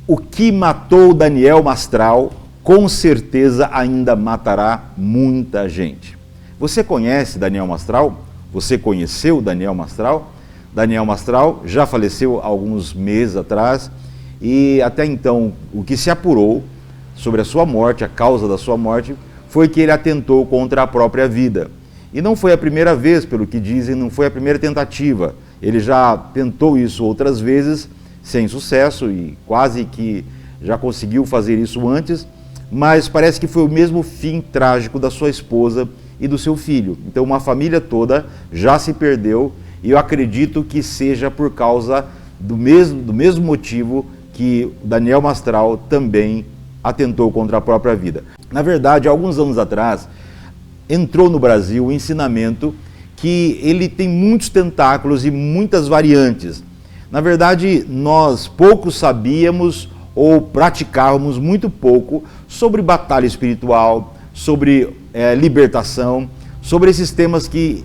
o que matou Daniel Mastral, com certeza ainda matará muita gente. Você conhece Daniel Mastral? Você conheceu Daniel Mastral? Daniel Mastral já faleceu há alguns meses atrás e até então o que se apurou sobre a sua morte, a causa da sua morte, foi que ele atentou contra a própria vida. E não foi a primeira vez, pelo que dizem, não foi a primeira tentativa. Ele já tentou isso outras vezes, sem sucesso, e quase que já conseguiu fazer isso antes, mas parece que foi o mesmo fim trágico da sua esposa e do seu filho. Então uma família toda já se perdeu, e eu acredito que seja por causa do mesmo motivo que Daniel Mastral também atentou contra a própria vida. Na verdade, alguns anos atrás, entrou no Brasil o ensinamento que ele tem muitos tentáculos e muitas variantes. Na verdade, nós pouco sabíamos ou praticávamos muito pouco sobre batalha espiritual, sobre libertação, sobre esses temas que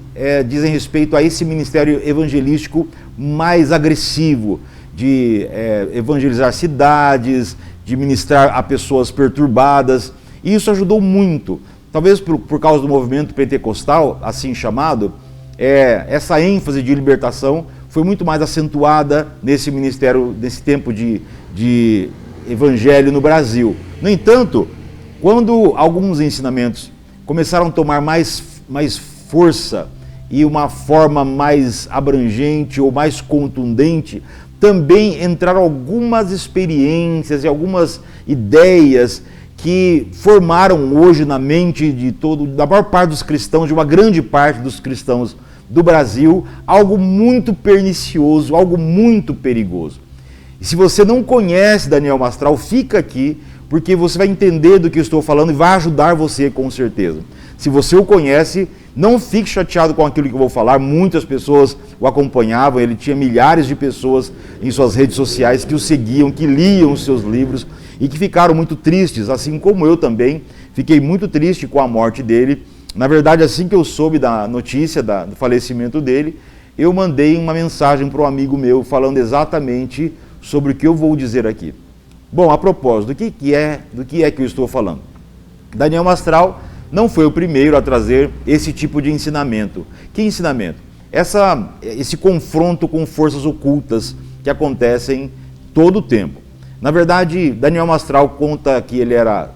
dizem respeito a esse ministério evangelístico mais agressivo, de evangelizar cidades, de ministrar a pessoas perturbadas, e isso ajudou muito. Talvez por causa do movimento pentecostal, assim chamado, essa ênfase de libertação foi muito mais acentuada nesse ministério, nesse tempo de evangelho no Brasil. No entanto, quando alguns ensinamentos começaram a tomar mais força e uma forma mais abrangente ou mais contundente, também entraram algumas experiências e algumas ideias que formaram hoje na mente da maior parte dos cristãos, de uma grande parte dos cristãos do Brasil, algo muito pernicioso, algo muito perigoso. E se você não conhece Daniel Mastral, fica aqui, porque você vai entender do que eu estou falando e vai ajudar você com certeza. Se você o conhece, não fique chateado com aquilo que eu vou falar. Muitas pessoas o acompanhavam, ele tinha milhares de pessoas em suas redes sociais que o seguiam, que liam os seus livros e que ficaram muito tristes, assim como eu também fiquei muito triste com a morte dele. Na verdade, assim que eu soube da notícia do falecimento dele, eu mandei uma mensagem para um amigo meu falando exatamente sobre o que eu vou dizer aqui. Bom, a propósito, do que é que eu estou falando? Daniel Mastral não foi o primeiro a trazer esse tipo de ensinamento. Que ensinamento? Esse confronto com forças ocultas que acontecem todo o tempo. Na verdade, Daniel Mastral conta que ele era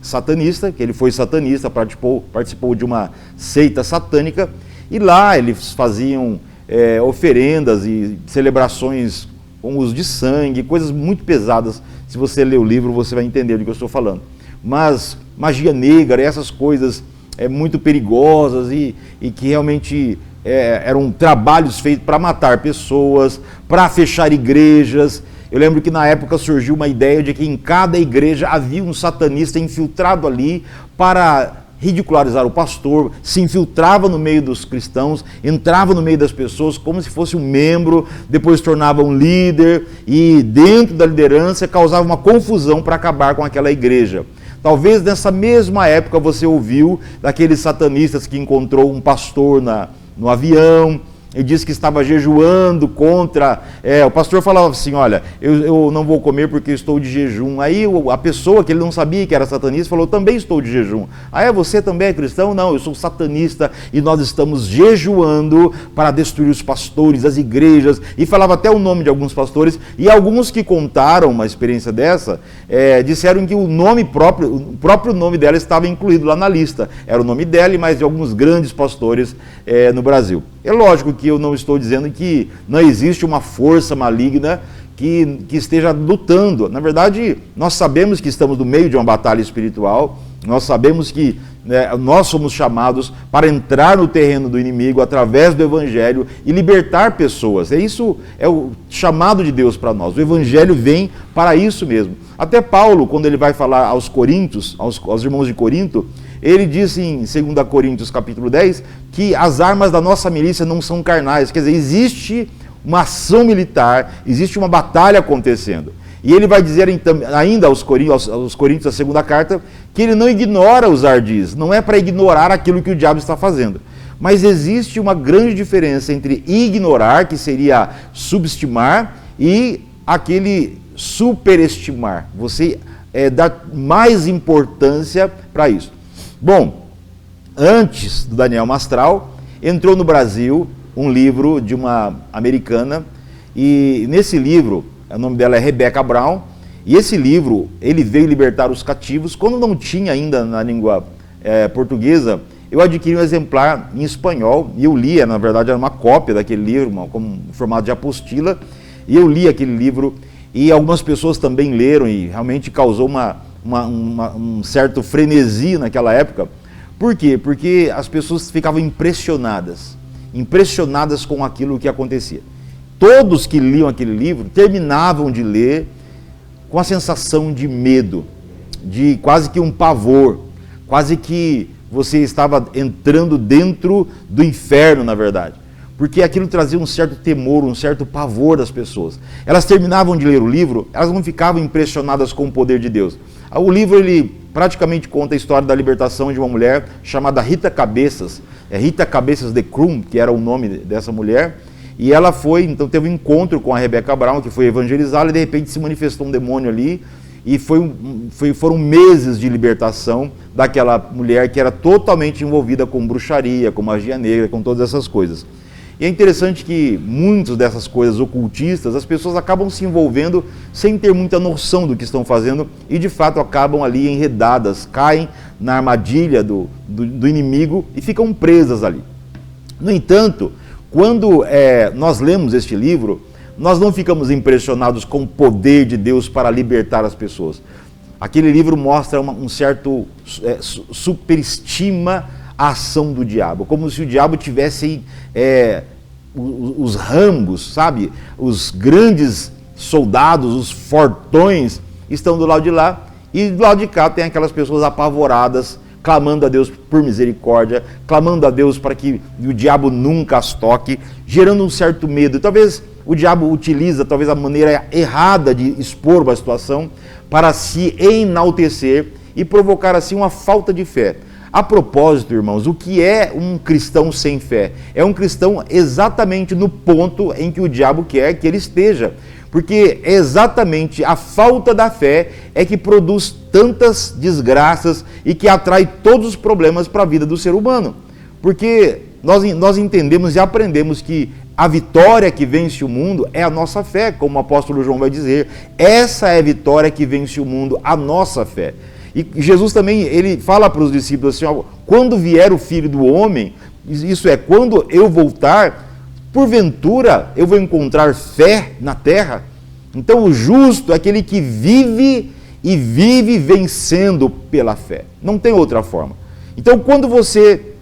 satanista, que ele foi satanista, participou de uma seita satânica, e lá eles faziam oferendas e celebrações com uso de sangue, coisas muito pesadas. Se você ler o livro, você vai entender do que eu estou falando. Mas magia negra, essas coisas muito perigosas e que realmente eram trabalhos feitos para matar pessoas, para fechar igrejas. Eu lembro que na época surgiu uma ideia de que em cada igreja havia um satanista infiltrado ali para ridicularizar o pastor, se infiltrava no meio dos cristãos, entrava no meio das pessoas como se fosse um membro, depois se tornava um líder e dentro da liderança causava uma confusão para acabar com aquela igreja. Talvez nessa mesma época você ouviu daqueles satanistas que encontrou um pastor no avião, e disse que estava jejuando contra... o pastor falava assim, olha, eu não vou comer porque estou de jejum. Aí a pessoa que ele não sabia que era satanista falou, também estou de jejum. Você também é cristão? Não, eu sou satanista e nós estamos jejuando para destruir os pastores, as igrejas. E falava até o nome de alguns pastores. E alguns que contaram uma experiência dessa, disseram que o próprio nome dela estava incluído lá na lista. Era o nome dela e mais de alguns grandes pastores no Brasil. É lógico que eu não estou dizendo que não existe uma força maligna que esteja lutando. Na verdade, nós sabemos que estamos no meio de uma batalha espiritual, nós sabemos que nós somos chamados para entrar no terreno do inimigo através do Evangelho e libertar pessoas. Isso é o chamado de Deus para nós. O Evangelho vem para isso mesmo. Até Paulo, quando ele vai falar aos Coríntios, aos irmãos de Corinto, ele diz em 2 Coríntios capítulo 10 que as armas da nossa milícia não são carnais. Quer dizer, existe uma ação militar, existe uma batalha acontecendo. E ele vai dizer ainda aos Coríntios, a segunda carta, que ele não ignora os ardis. Não é para ignorar aquilo que o diabo está fazendo. Mas existe uma grande diferença entre ignorar, que seria subestimar, e aquele superestimar, você dar mais importância para isso. Bom, antes do Daniel Mastral, entrou no Brasil um livro de uma americana, e nesse livro, o nome dela é Rebecca Brown, e esse livro, ele veio libertar os cativos. Quando não tinha ainda na língua portuguesa, eu adquiri um exemplar em espanhol, e eu lia, na verdade era uma cópia daquele livro, como formato de apostila, e eu li aquele livro, e algumas pessoas também leram, e realmente causou um certo frenesi naquela época. Por quê? Porque as pessoas ficavam impressionadas com aquilo que acontecia. Todos que liam aquele livro terminavam de ler com a sensação de medo, de quase que um pavor, quase que você estava entrando dentro do inferno, na verdade. Porque aquilo trazia um certo temor, um certo pavor das pessoas. Elas terminavam de ler o livro, elas não ficavam impressionadas com o poder de Deus. O livro, ele praticamente conta a história da libertação de uma mulher chamada Rita Cabeças. Rita Cabeças de Krum, que era o nome dessa mulher. E ela então teve um encontro com a Rebecca Brown, que foi evangelizá-la, e de repente se manifestou um demônio ali, e foram meses de libertação daquela mulher que era totalmente envolvida com bruxaria, com magia negra, com todas essas coisas. E é interessante que muitas dessas coisas ocultistas, as pessoas acabam se envolvendo sem ter muita noção do que estão fazendo, e de fato acabam ali enredadas, caem na armadilha do inimigo e ficam presas ali. No entanto, quando nós lemos este livro, nós não ficamos impressionados com o poder de Deus para libertar as pessoas. Aquele livro mostra um certo superestima a ação do diabo, como se o diabo tivesse os Rambos, sabe? Os grandes soldados, os fortões, estão do lado de lá, e do lado de cá tem aquelas pessoas apavoradas, clamando a Deus por misericórdia, clamando a Deus para que o diabo nunca as toque, gerando um certo medo. Talvez o diabo utiliza a maneira errada de expor uma situação para se enaltecer e provocar assim uma falta de fé. A propósito, irmãos, o que é um cristão sem fé? É um cristão exatamente no ponto em que o diabo quer que ele esteja. Porque é exatamente a falta da fé é que produz tantas desgraças e que atrai todos os problemas para a vida do ser humano. Porque nós entendemos e aprendemos que a vitória que vence o mundo é a nossa fé, como o apóstolo João vai dizer. Essa é a vitória que vence o mundo, a nossa fé. E Jesus também, ele fala para os discípulos assim, ó, quando vier o Filho do Homem, isso é, quando eu voltar, porventura eu vou encontrar fé na terra? Então o justo é aquele que vive e vive vencendo pela fé. Não tem outra forma. Então quando você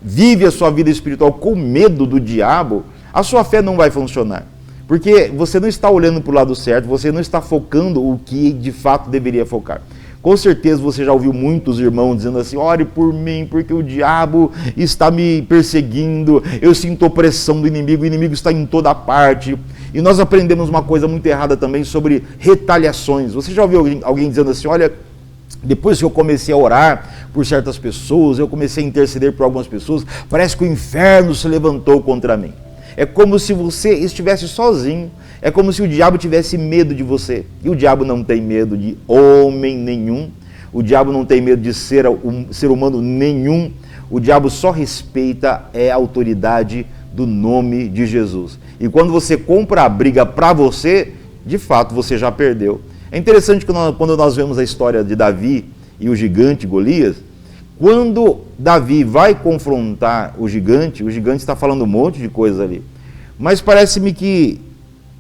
vive a sua vida espiritual com medo do diabo, a sua fé não vai funcionar. Porque você não está olhando para o lado certo, você não está focando o que de fato deveria focar. Com certeza você já ouviu muitos irmãos dizendo assim, ore por mim, porque o diabo está me perseguindo, eu sinto opressão do inimigo, o inimigo está em toda parte. E nós aprendemos uma coisa muito errada também sobre retaliações. Você já ouviu alguém dizendo assim, olha, depois que eu comecei a orar por certas pessoas, eu comecei a interceder por algumas pessoas, parece que o inferno se levantou contra mim. É como se você estivesse sozinho, é como se o diabo tivesse medo de você. E o diabo não tem medo de homem nenhum, o diabo não tem medo de ser humano nenhum, o diabo só respeita a autoridade do nome de Jesus. E quando você compra a briga para você, de fato você já perdeu. É interessante que quando nós vemos a história de Davi e o gigante Golias, quando Davi vai confrontar o gigante está falando um monte de coisa ali. Mas parece-me que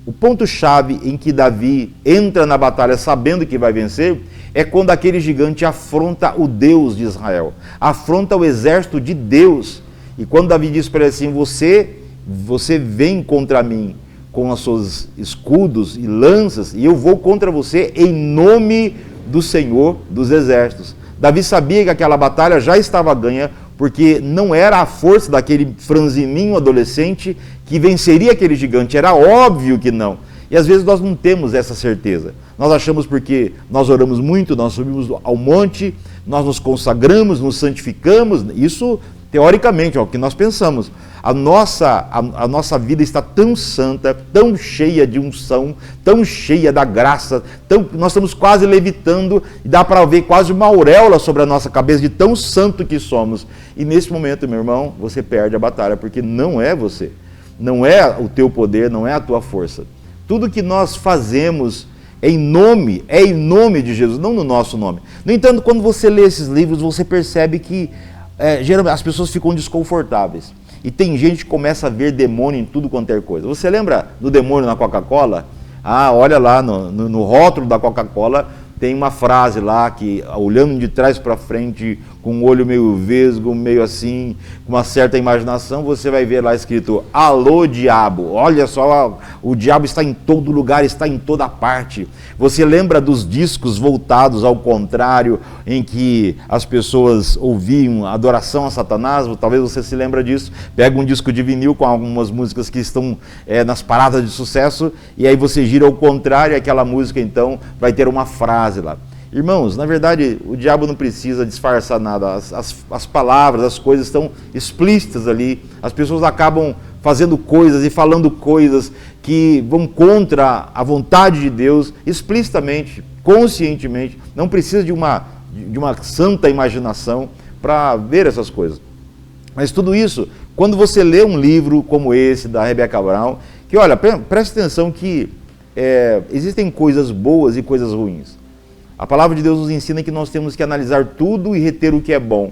o ponto-chave em que Davi entra na batalha sabendo que vai vencer é quando aquele gigante afronta o Deus de Israel, afronta o exército de Deus. E quando Davi diz para ele assim, você vem contra mim com os seus escudos e lanças, e eu vou contra você em nome do Senhor dos Exércitos. Davi sabia que aquela batalha já estava ganha, porque não era a força daquele franzininho adolescente que venceria aquele gigante, era óbvio que não. E às vezes nós não temos essa certeza. Nós achamos porque nós oramos muito, nós subimos ao monte, nós nos consagramos, nos santificamos, isso Teoricamente, é o que nós pensamos. A nossa vida está tão santa, tão cheia de unção, tão cheia da graça, nós estamos quase levitando, e dá para ver quase uma auréola sobre a nossa cabeça de tão santo que somos. E nesse momento, meu irmão, você perde a batalha, porque não é você, não é o teu poder, não é a tua força. Tudo que nós fazemos é em nome de Jesus, não no nosso nome. No entanto, quando você lê esses livros, você percebe que geralmente as pessoas ficam desconfortáveis. E tem gente que começa a ver demônio em tudo quanto é coisa. Você lembra do demônio na Coca-Cola? Olha lá no rótulo da Coca-Cola, tem uma frase lá que, olhando de trás para frente, com um olho meio vesgo, meio assim, com uma certa imaginação, você vai ver lá escrito: alô diabo. Olha só, o diabo está em todo lugar, está em toda parte. Você lembra dos discos voltados ao contrário, em que as pessoas ouviam adoração a Satanás? Talvez você se lembra disso. Pega um disco de vinil com algumas músicas que estão nas paradas de sucesso, e aí você gira ao contrário, e aquela música então vai ter uma frase lá. Irmãos, na verdade, o diabo não precisa disfarçar nada. As palavras, as coisas estão explícitas ali. As pessoas acabam fazendo coisas e falando coisas que vão contra a vontade de Deus, explicitamente, conscientemente. Não precisa de uma santa imaginação para ver essas coisas. Mas tudo isso, quando você lê um livro como esse, da Rebecca Brown, que olha, preste atenção que existem coisas boas e coisas ruins. A palavra de Deus nos ensina que nós temos que analisar tudo e reter o que é bom.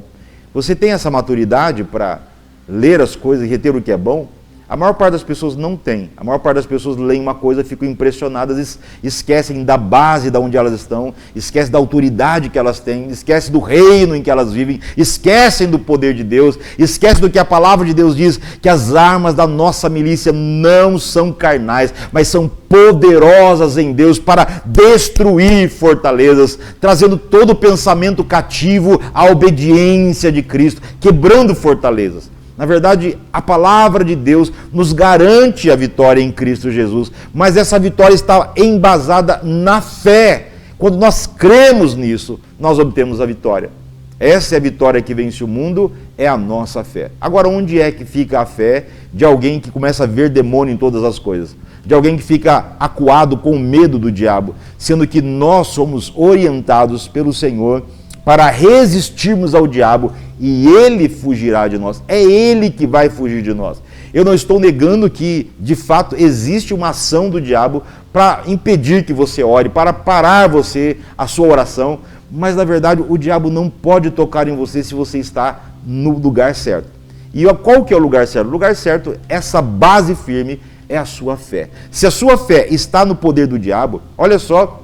Você tem essa maturidade para ler as coisas e reter o que é bom? A maior parte das pessoas não tem. A maior parte das pessoas leem uma coisa, ficam impressionadas, esquecem da base de onde elas estão, esquecem da autoridade que elas têm, esquecem do reino em que elas vivem, esquecem do poder de Deus, esquecem do que a palavra de Deus diz, que as armas da nossa milícia não são carnais, mas são poderosas em Deus para destruir fortalezas, trazendo todo o pensamento cativo à obediência de Cristo, quebrando fortalezas. Na verdade, a palavra de Deus nos garante a vitória em Cristo Jesus, mas essa vitória está embasada na fé. Quando nós cremos nisso, nós obtemos a vitória. Essa é a vitória que vence o mundo, é a nossa fé. Agora, onde é que fica a fé de alguém que começa a ver demônio em todas as coisas? De alguém que fica acuado com medo do diabo, sendo que nós somos orientados pelo Senhor para resistirmos ao diabo e ele fugirá de nós. É ele que vai fugir de nós. Eu não estou negando que, de fato, existe uma ação do diabo para impedir que você ore, para parar a sua oração, mas, na verdade, o diabo não pode tocar em você se você está no lugar certo. E qual que é o lugar certo? O lugar certo, essa base firme, é a sua fé. Se a sua fé está no poder do diabo, olha só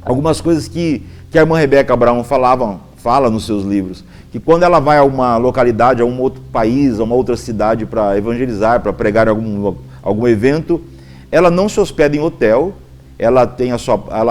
algumas coisas que a irmã Rebecca Brown fala nos seus livros, que quando ela vai a uma localidade, a um outro país, a uma outra cidade para evangelizar, para pregar algum evento, ela não se hospeda em hotel, ela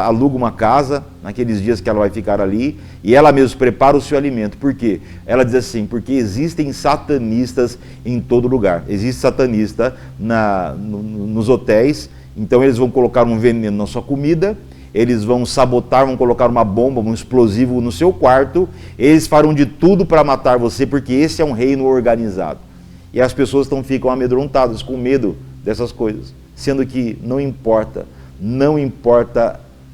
aluga uma casa naqueles dias que ela vai ficar ali, e ela mesma prepara o seu alimento. Por quê? Ela diz assim: porque existem satanistas em todo lugar. Existe satanista nos hotéis, então eles vão colocar um veneno na sua comida, eles vão sabotar, vão colocar uma bomba, um explosivo no seu quarto, eles farão de tudo para matar você, porque esse é um reino organizado. E as pessoas ficam amedrontadas, com medo dessas coisas, sendo que não importa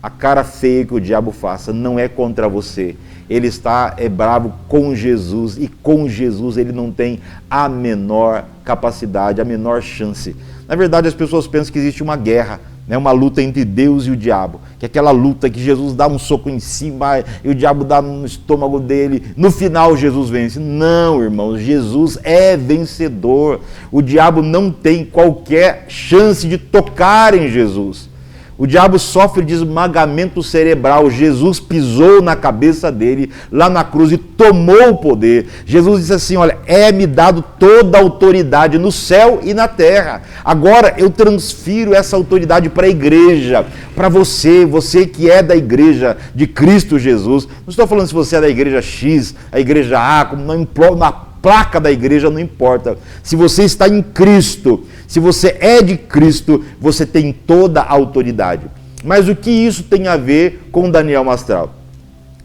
a cara feia que o diabo faça, não é contra você. Ele é bravo com Jesus, e com Jesus ele não tem a menor capacidade, a menor chance. Na verdade, as pessoas pensam que existe uma guerra, uma luta entre Deus e o diabo, que é aquela luta que Jesus dá um soco em cima e o diabo dá no estômago dele, no final Jesus vence. Não, irmãos, Jesus é vencedor. O diabo não tem qualquer chance de tocar em Jesus. O diabo sofre de esmagamento cerebral. Jesus pisou na cabeça dele lá na cruz e tomou o poder. Jesus disse assim: olha, é-me dado toda a autoridade no céu e na terra. Agora eu transfiro essa autoridade para a igreja, para você que é da igreja de Cristo Jesus. Não estou falando se você é da igreja X, a igreja A, como não importa, na placa da igreja não importa. Se você está em Cristo, se você é de Cristo, você tem toda a autoridade. Mas o que isso tem a ver com Daniel Mastral?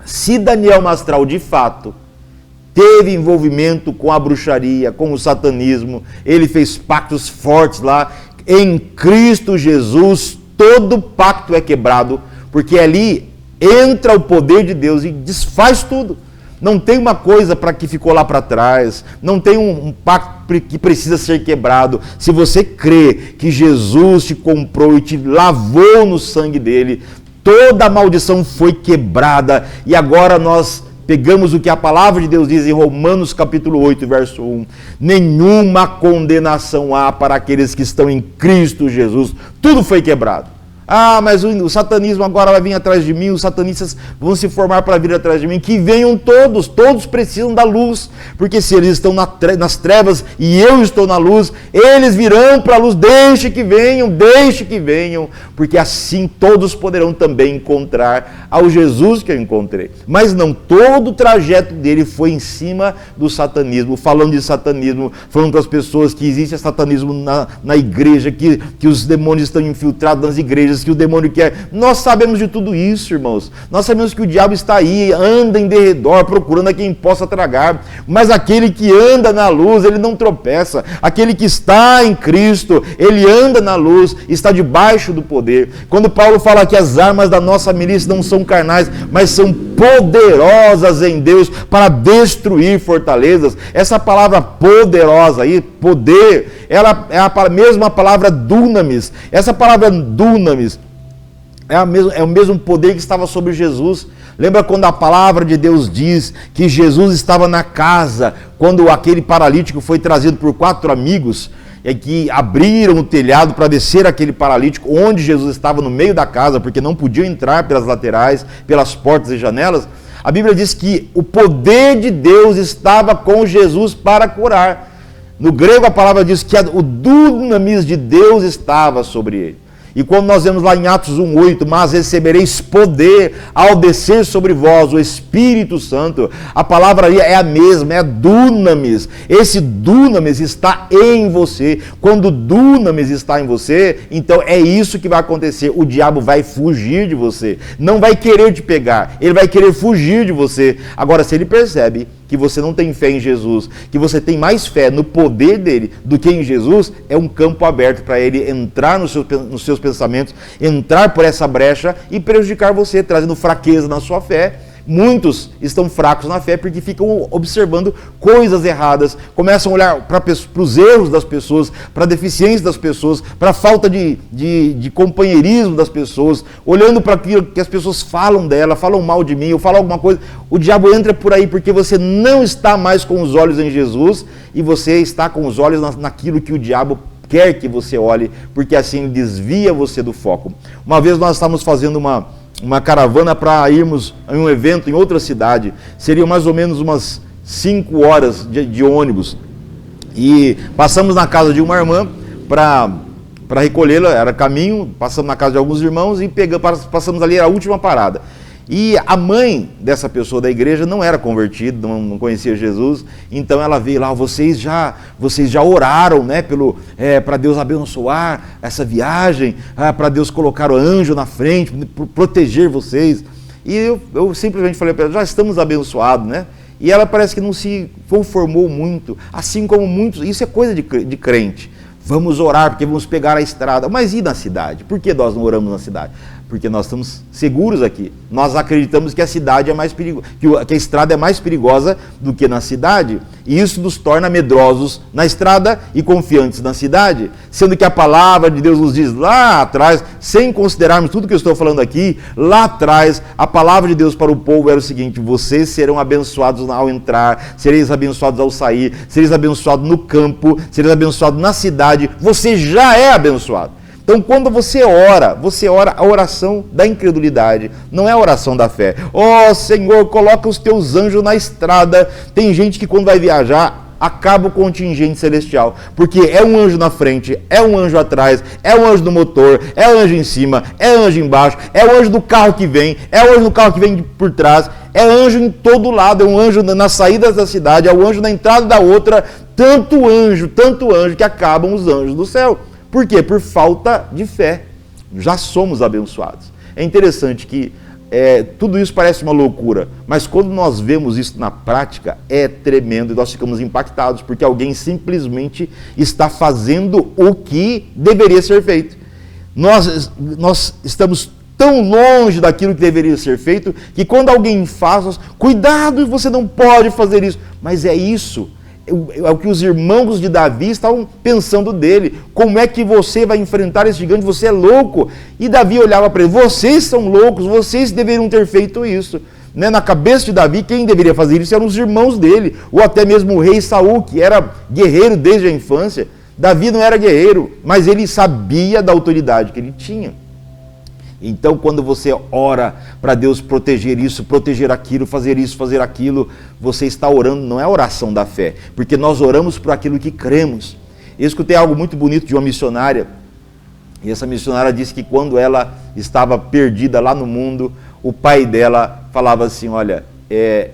Se Daniel Mastral, de fato, teve envolvimento com a bruxaria, com o satanismo, ele fez pactos fortes lá. Em Cristo Jesus, todo pacto é quebrado, porque ali entra o poder de Deus e desfaz tudo. Não tem uma coisa para que ficou lá para trás, não tem um pacto que precisa ser quebrado. Se você crê que Jesus te comprou e te lavou no sangue dele, toda a maldição foi quebrada e agora nós pegamos o que a palavra de Deus diz em Romanos capítulo 8, verso 1. Nenhuma condenação há para aqueles que estão em Cristo Jesus. Tudo foi quebrado. Ah, mas o satanismo agora vai vir atrás de mim, os satanistas vão se formar para vir atrás de mim. Que venham todos, todos precisam da luz, porque se eles estão nas trevas e eu estou na luz, eles virão para a luz, deixe que venham, porque assim todos poderão também encontrar ao Jesus que eu encontrei. Mas não, todo o trajeto dele foi em cima do satanismo, falando de satanismo, falando para as pessoas que existe satanismo na igreja, que os demônios estão infiltrados nas igrejas, que o demônio quer. Nós sabemos de tudo isso, irmãos. Nós sabemos que o diabo está aí, anda em derredor, procurando a quem possa tragar. Mas aquele que anda na luz, ele não tropeça. Aquele que está em Cristo, ele anda na luz, está debaixo do poder. Quando Paulo fala que as armas da nossa milícia não são carnais, mas são poderosas em Deus para destruir fortalezas. Essa palavra poderosa aí, poder, ela é a mesma palavra dunamis. Essa palavra dunamis é o mesmo poder que estava sobre Jesus. Lembra quando a palavra de Deus diz que Jesus estava na casa, quando aquele paralítico foi trazido por 4 amigos, e que abriram o telhado para descer aquele paralítico, onde Jesus estava no meio da casa, porque não podiam entrar pelas laterais, pelas portas e janelas. A Bíblia diz que o poder de Deus estava com Jesus para curar. No grego a palavra diz que o dunamis de Deus estava sobre ele. E quando nós vemos lá em Atos 1:8, mas recebereis poder ao descer sobre vós o Espírito Santo, a palavra ali é a mesma, é dunamis. Esse dunamis está em você. Quando o dunamis está em você, então é isso que vai acontecer. O diabo vai fugir de você, não vai querer te pegar, ele vai querer fugir de você. Agora, se ele percebe que você não tem fé em Jesus, que você tem mais fé no poder dele do que em Jesus, é um campo aberto para ele entrar nos seus pensamentos, entrar por essa brecha e prejudicar você, trazendo fraqueza na sua fé. Muitos estão fracos na fé porque ficam observando coisas erradas, começam a olhar para os erros das pessoas, para a deficiência das pessoas, para a falta de companheirismo das pessoas, olhando para aquilo que as pessoas falam dela, falam mal de mim, ou falam alguma coisa. O diabo entra por aí porque você não está mais com os olhos em Jesus e você está com os olhos naquilo que o diabo quer que você olhe, porque assim desvia você do foco. Uma vez nós estávamos fazendo uma caravana para irmos a um evento em outra cidade. Seriam mais ou menos umas 5 horas de ônibus. E passamos na casa de uma irmã para recolhê-la, era caminho, passamos na casa de alguns irmãos e passamos ali, era a última parada. E a mãe dessa pessoa da igreja não era convertida, não conhecia Jesus, então ela veio lá, vocês já oraram, né, para Deus abençoar essa viagem, para Deus colocar o anjo na frente, proteger vocês. E eu simplesmente falei para ela, já estamos abençoados, né? E ela parece que não se conformou muito, assim como muitos, isso é coisa de crente. Vamos orar porque vamos pegar a estrada. Mas e na cidade? Por que nós não oramos na cidade? Porque nós estamos seguros aqui. Nós acreditamos que a cidade é mais perigosa, que a estrada é mais perigosa do que na cidade. E isso nos torna medrosos na estrada e confiantes na cidade. Sendo que a palavra de Deus nos diz lá atrás, sem considerarmos tudo que eu estou falando aqui, lá atrás, a palavra de Deus para o povo era o seguinte: vocês serão abençoados ao entrar, sereis abençoados ao sair, sereis abençoados no campo, sereis abençoados na cidade, você já é abençoado. Então, quando você ora a oração da incredulidade, não é a oração da fé. Ó Senhor, coloca os teus anjos na estrada. Tem gente que quando vai viajar, acaba o contingente celestial, porque é um anjo na frente, é um anjo atrás, é um anjo do motor, é um anjo em cima, é anjo embaixo, é o anjo do carro que vem, é o anjo do carro que vem por trás, é anjo em todo lado, é um anjo nas saídas da cidade, é o anjo na entrada da outra, tanto anjo, que acabam os anjos do céu. Por quê? Por falta de fé. Já somos abençoados. É interessante que tudo isso parece uma loucura, mas quando nós vemos isso na prática, é tremendo e nós ficamos impactados, porque alguém simplesmente está fazendo o que deveria ser feito. Nós estamos tão longe daquilo que deveria ser feito, que quando alguém faz, cuidado, você não pode fazer isso. Mas é isso, é o que os irmãos de Davi estavam pensando dele. Como é que você vai enfrentar esse gigante? Você é louco. E Davi olhava para ele, vocês são loucos, vocês deveriam ter feito isso. Na cabeça de Davi, quem deveria fazer isso eram os irmãos dele, ou até mesmo o rei Saul, que era guerreiro desde a infância. Davi não era guerreiro, mas ele sabia da autoridade que ele tinha. Então, quando você ora para Deus proteger isso, proteger aquilo, fazer isso, fazer aquilo, você está orando, não é a oração da fé, porque nós oramos por aquilo que cremos. Eu escutei algo muito bonito de uma missionária, e essa missionária disse que quando ela estava perdida lá no mundo, o pai dela falava assim, olha,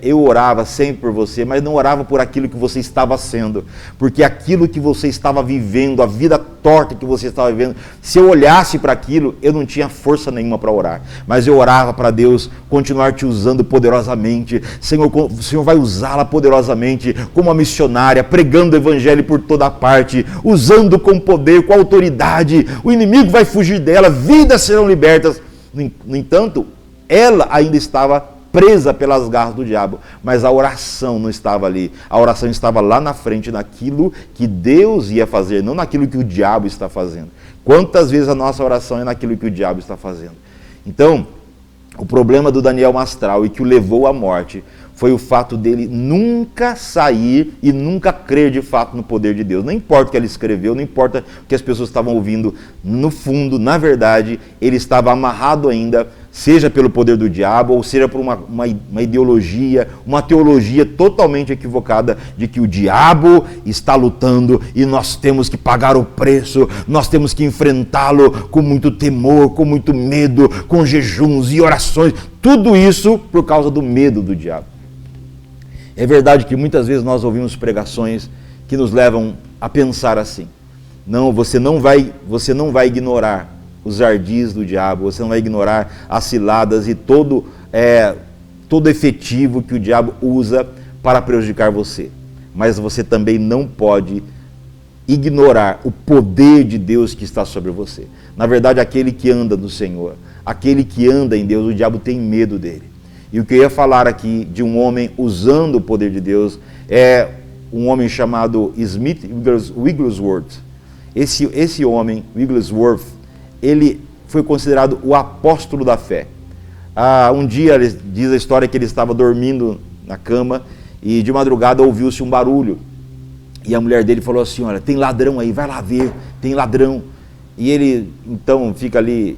eu orava sempre por você, mas não orava por aquilo que você estava sendo, porque aquilo que você estava vivendo, a vida torta que você estava vivendo, se eu olhasse para aquilo, eu não tinha força nenhuma para orar, mas eu orava para Deus continuar te usando poderosamente. Senhor, o Senhor vai usá-la poderosamente como uma missionária, pregando o evangelho por toda parte, usando com poder, com autoridade, o inimigo vai fugir dela, vidas serão libertas. No entanto, ela ainda estava presa pelas garras do diabo, mas a oração não estava ali, a oração estava lá na frente, naquilo que Deus ia fazer, não naquilo que o diabo está fazendo. Quantas vezes a nossa oração é naquilo que o diabo está fazendo? Então, o problema do Daniel Mastral e que o levou à morte foi o fato dele nunca sair e nunca crer de fato no poder de Deus. Não importa o que ele escreveu, não importa o que as pessoas estavam ouvindo, no fundo, na verdade, ele estava amarrado ainda, seja pelo poder do diabo, ou seja por uma ideologia, uma teologia totalmente equivocada de que o diabo está lutando e nós temos que pagar o preço, nós temos que enfrentá-lo com muito temor, com muito medo, com jejuns e orações, tudo isso por causa do medo do diabo. É verdade que muitas vezes nós ouvimos pregações que nos levam a pensar assim, não, você não vai ignorar os ardis do diabo, você não vai ignorar as ciladas e todo efetivo que o diabo usa para prejudicar você. Mas você também não pode ignorar o poder de Deus que está sobre você. Na verdade, aquele que anda no Senhor, aquele que anda em Deus, o diabo tem medo dele. E o que eu ia falar aqui de um homem usando o poder de Deus é um homem chamado Smith Wigglesworth. Esse homem, Wigglesworth, ele foi considerado o apóstolo da fé. Um dia, diz a história que ele estava dormindo na cama e de madrugada ouviu-se um barulho. E a mulher dele falou assim, olha, tem ladrão aí, vai lá ver, tem ladrão. E ele então fica ali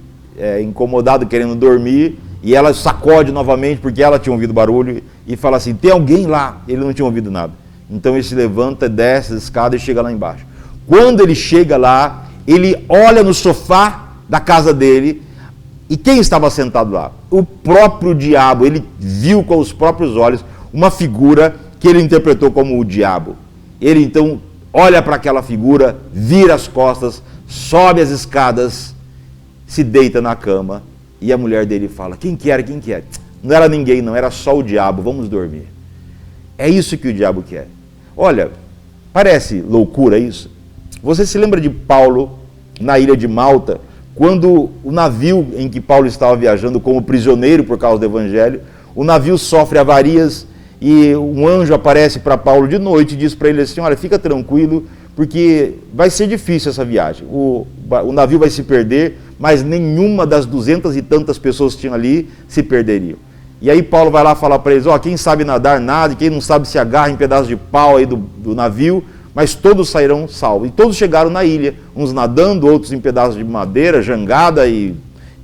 incomodado, querendo dormir, e ela sacode novamente, porque ela tinha ouvido barulho, e fala assim, tem alguém lá? Ele não tinha ouvido nada. Então ele se levanta, desce a escada e chega lá embaixo. Quando ele chega lá, ele olha no sofá da casa dele, e quem estava sentado lá? O próprio diabo. Ele viu com os próprios olhos uma figura que ele interpretou como o diabo. Ele então olha para aquela figura, vira as costas, sobe as escadas, se deita na cama, e a mulher dele fala, quem que era? Não era ninguém não, era só o diabo, vamos dormir. É isso que o diabo quer. Olha, parece loucura isso. Você se lembra de Paulo na ilha de Malta, quando o navio em que Paulo estava viajando como prisioneiro por causa do evangelho, o navio sofre avarias e um anjo aparece para Paulo de noite e diz para ele assim, olha, fica tranquilo, porque vai ser difícil essa viagem, o navio vai se perder, mas nenhuma das 200 e tantas pessoas que tinham ali se perderiam. E aí Paulo vai lá falar para eles, quem sabe nadar, nada, e quem não sabe se agarra em pedaços de pau aí do navio, mas todos sairão salvos. E todos chegaram na ilha, uns nadando, outros em pedaços de madeira, jangada e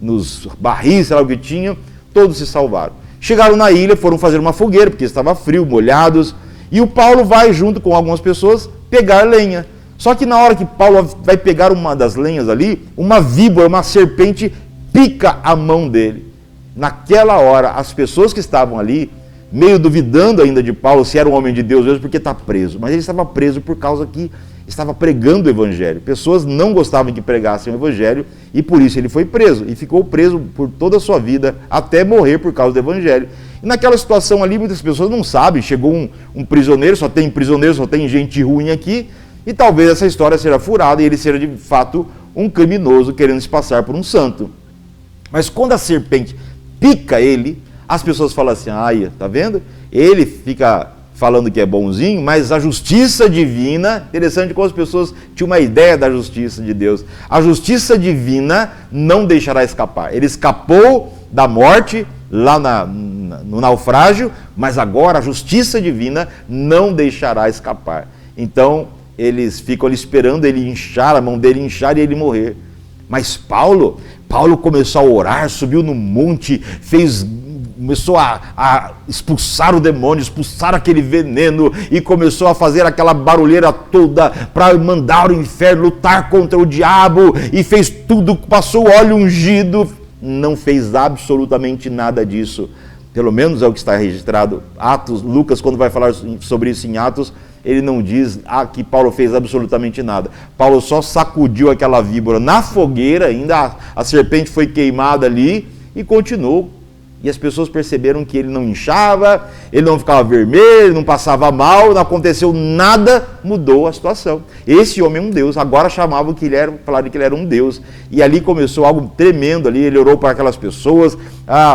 nos barris, sei lá o que tinham, todos se salvaram. Chegaram na ilha, foram fazer uma fogueira, porque estava frio, molhados, e o Paulo vai, junto com algumas pessoas, pegar lenha. Só que na hora que Paulo vai pegar uma das lenhas ali, uma víbora, uma serpente, pica a mão dele. Naquela hora, as pessoas que estavam ali, meio duvidando ainda de Paulo, se era um homem de Deus mesmo, porque está preso. Mas ele estava preso por causa que estava pregando o evangelho. Pessoas não gostavam que pregassem o evangelho e por isso ele foi preso. E ficou preso por toda a sua vida, até morrer por causa do evangelho. E naquela situação ali, muitas pessoas não sabem. Chegou um prisioneiro, só tem gente ruim aqui. E talvez essa história seja furada e ele seja de fato um criminoso querendo se passar por um santo. Mas quando a serpente pica ele, as pessoas falam assim, ai, tá vendo? Ele fica falando que é bonzinho, mas a justiça divina, interessante como as pessoas tinham uma ideia da justiça de Deus. A justiça divina não deixará escapar. Ele escapou da morte lá no naufrágio, mas agora a justiça divina não deixará escapar. Então, eles ficam ali esperando ele inchar, a mão dele inchar e ele morrer. Mas Paulo começou a orar, subiu no monte, começou a expulsar o demônio, expulsar aquele veneno e começou a fazer aquela barulheira toda para mandar o inferno lutar contra o diabo e fez tudo, passou óleo ungido, não fez absolutamente nada disso. Pelo menos é o que está registrado. Atos, Lucas, quando vai falar sobre isso em Atos, ele não diz que Paulo fez absolutamente nada. Paulo só sacudiu aquela víbora na fogueira, ainda a serpente foi queimada ali e continuou. E as pessoas perceberam que ele não inchava, ele não ficava vermelho, não passava mal, não aconteceu nada, mudou a situação. Esse homem é um Deus, agora falaram que ele era um Deus. E ali começou algo tremendo ali, ele orou para aquelas pessoas,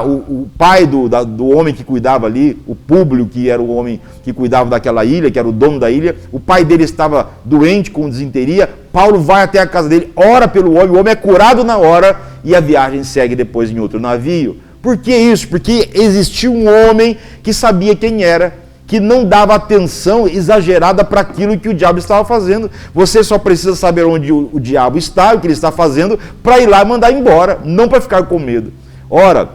o pai do homem que cuidava ali, o Públio, que era o homem que cuidava daquela ilha, que era o dono da ilha, o pai dele estava doente com desinteria, Paulo vai até a casa dele, ora pelo homem, o homem é curado na hora e a viagem segue depois em outro navio. Por que isso? Porque existia um homem que sabia quem era, que não dava atenção exagerada para aquilo que o diabo estava fazendo. Você só precisa saber onde o diabo está, o que ele está fazendo, para ir lá e mandar embora, não para ficar com medo. Ora,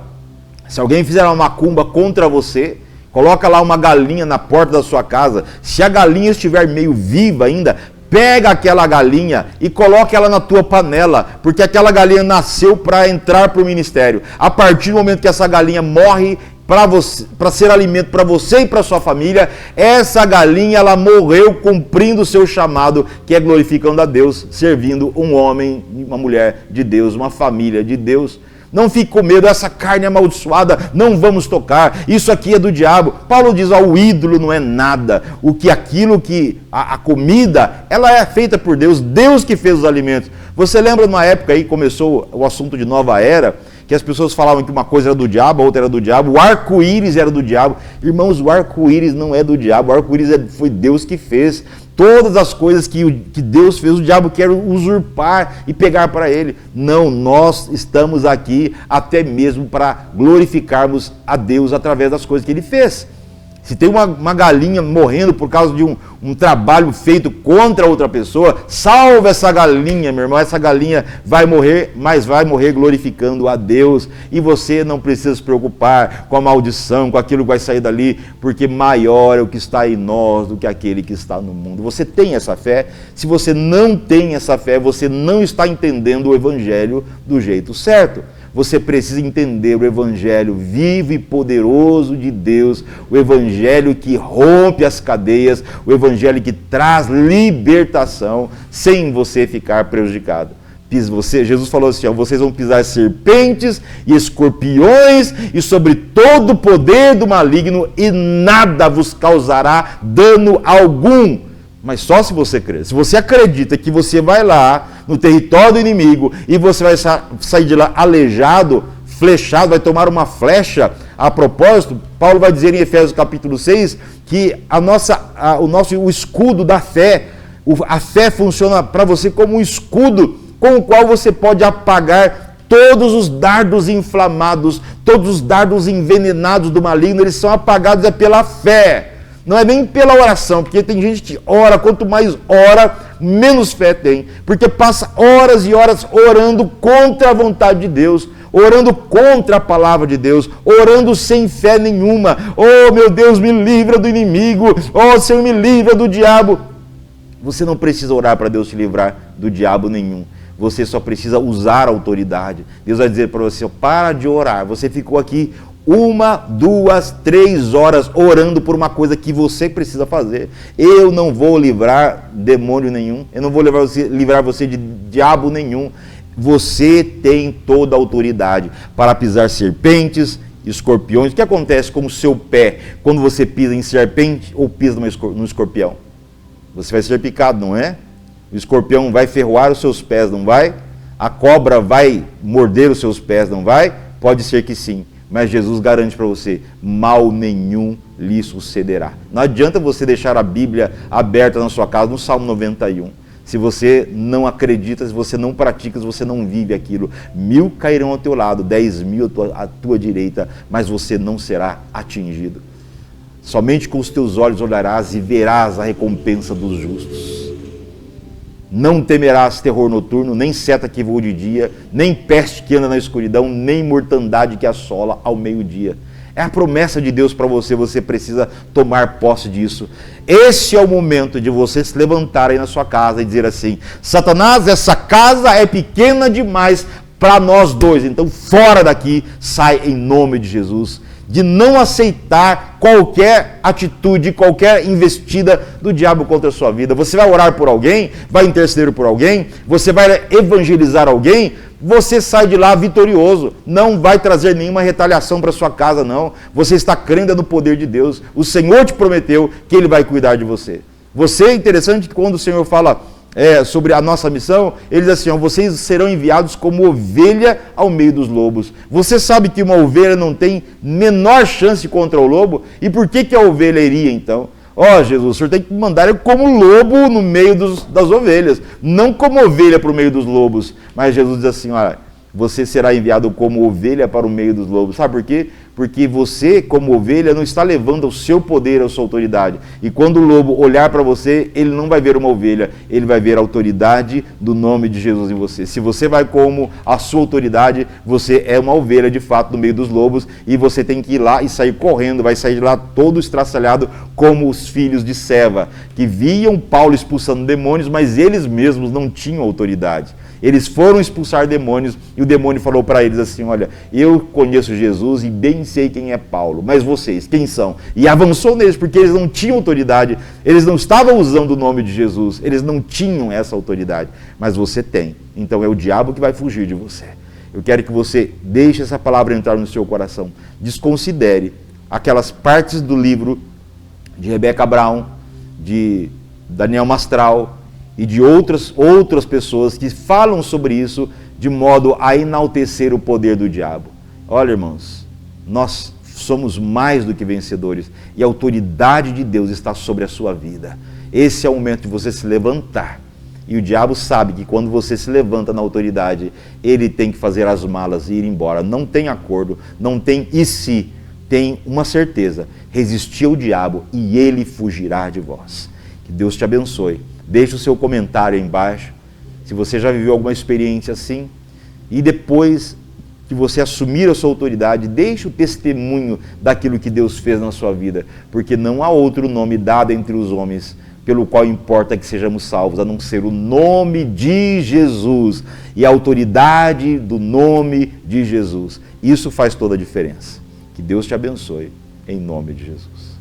se alguém fizer uma macumba contra você, coloca lá uma galinha na porta da sua casa, se a galinha estiver meio viva ainda, pega aquela galinha e coloca ela na tua panela, porque aquela galinha nasceu para entrar para o ministério. A partir do momento que essa galinha morre para ser alimento para você e para sua família, essa galinha ela morreu cumprindo o seu chamado, que é glorificando a Deus, servindo um homem, uma mulher de Deus, uma família de Deus. Não fique com medo, essa carne amaldiçoada, não vamos tocar, isso aqui é do diabo. Paulo diz, o ídolo não é nada, a comida, ela é feita por Deus, Deus que fez os alimentos. Você lembra numa época aí, começou o assunto de nova era, que as pessoas falavam que uma coisa era do diabo, a outra era do diabo, o arco-íris era do diabo. Irmãos, o arco-íris não é do diabo, o arco-íris foi Deus que fez. Todas as coisas que Deus fez, o diabo quer usurpar e pegar para ele. Não, nós estamos aqui até mesmo para glorificarmos a Deus através das coisas que ele fez. Se tem uma galinha morrendo por causa de um trabalho feito contra outra pessoa, salva essa galinha, meu irmão. Essa galinha vai morrer, mas vai morrer glorificando a Deus. E você não precisa se preocupar com a maldição, com aquilo que vai sair dali, porque maior é o que está em nós do que aquele que está no mundo. Você tem essa fé? Se você não tem essa fé, você não está entendendo o Evangelho do jeito certo. Você precisa entender o Evangelho vivo e poderoso de Deus, o Evangelho que rompe as cadeias, o Evangelho que traz libertação, sem você ficar prejudicado. Jesus falou assim, vocês vão pisar serpentes e escorpiões e sobre todo o poder do maligno e nada vos causará dano algum. Mas só se você crer. Se você acredita que você vai lá no território do inimigo e você vai sair de lá aleijado, flechado, vai tomar uma flecha. A propósito, Paulo vai dizer em Efésios capítulo 6 que o escudo da fé, a fé funciona para você como um escudo com o qual você pode apagar todos os dardos inflamados, todos os dardos envenenados do maligno, eles são apagados pela fé. Não é nem pela oração, porque tem gente que ora, quanto mais ora, menos fé tem. Porque passa horas e horas orando contra a vontade de Deus, orando contra a palavra de Deus, orando sem fé nenhuma. Oh, meu Deus, me livra do inimigo. Oh, Senhor, me livra do diabo. Você não precisa orar para Deus te livrar do diabo nenhum. Você só precisa usar a autoridade. Deus vai dizer para você, para de orar. Você ficou aqui 1, 2, 3 horas orando por uma coisa que você precisa fazer. Eu não vou livrar demônio nenhum, eu não vou livrar você de diabo nenhum. Você tem toda a autoridade para pisar serpentes, escorpiões. O que acontece com o seu pé quando você pisa em serpente ou pisa no escorpião? Você vai ser picado, não é? O escorpião vai ferroar os seus pés, não vai? A cobra vai morder os seus pés, não vai? Pode ser que sim. Mas Jesus garante para você, mal nenhum lhe sucederá. Não adianta você deixar a Bíblia aberta na sua casa, no Salmo 91. Se você não acredita, se você não pratica, se você não vive aquilo, 1000 cairão ao teu lado, 10.000 à tua direita, mas você não será atingido. Somente com os teus olhos olharás e verás a recompensa dos justos. Não temerás terror noturno, nem seta que voa de dia, nem peste que anda na escuridão, nem mortandade que assola ao meio-dia. É a promessa de Deus para você, você precisa tomar posse disso. Esse é o momento de você se levantar aí na sua casa e dizer assim: Satanás, essa casa é pequena demais para nós dois, então fora daqui, sai em nome de Jesus. De não aceitar qualquer atitude, qualquer investida do diabo contra a sua vida. Você vai orar por alguém, vai interceder por alguém, você vai evangelizar alguém, você sai de lá vitorioso, não vai trazer nenhuma retaliação para sua casa, não. Você está crendo no poder de Deus, o Senhor te prometeu que Ele vai cuidar de você. Você, é interessante que quando o Senhor fala sobre a nossa missão, ele diz assim: vocês serão enviados como ovelha ao meio dos lobos. Você sabe que uma ovelha não tem menor chance contra o lobo? E por que a ovelha iria então? Jesus, o Senhor tem que mandar eu como lobo no meio das ovelhas, não como ovelha para o meio dos lobos. Mas Jesus diz assim: olha, você será enviado como ovelha para o meio dos lobos. Sabe por quê? Porque você, como ovelha, não está levando o seu poder, a sua autoridade. E quando o lobo olhar para você, ele não vai ver uma ovelha, ele vai ver a autoridade do nome de Jesus em você. Se você vai como a sua autoridade, você é uma ovelha de fato no meio dos lobos, e você tem que ir lá e sair correndo, vai sair de lá todo estraçalhado, como os filhos de Seva, que viam Paulo expulsando demônios, mas eles mesmos não tinham autoridade. Eles foram expulsar demônios e o demônio falou para eles assim: olha, eu conheço Jesus e bem sei quem é Paulo, mas vocês, quem são? E avançou neles, porque eles não tinham autoridade, eles não estavam usando o nome de Jesus, eles não tinham essa autoridade, mas você tem. Então é o diabo que vai fugir de você. Eu quero que você deixe essa palavra entrar no seu coração. Desconsidere aquelas partes do livro de Rebecca Brown, de Daniel Mastral e de outras pessoas que falam sobre isso de modo a enaltecer o poder do diabo. Olha, irmãos, nós somos mais do que vencedores e a autoridade de Deus está sobre a sua vida. Esse é o momento de você se levantar. E o diabo sabe que quando você se levanta na autoridade, ele tem que fazer as malas e ir embora. Não tem acordo, não tem e se, tem uma certeza: resistir ao diabo e ele fugirá de vós. Que Deus te abençoe. Deixe o seu comentário aí embaixo, se você já viveu alguma experiência assim, e depois que você assumir a sua autoridade, deixe o testemunho daquilo que Deus fez na sua vida, porque não há outro nome dado entre os homens pelo qual importa que sejamos salvos, a não ser o nome de Jesus e a autoridade do nome de Jesus. Isso faz toda a diferença. Que Deus te abençoe, em nome de Jesus.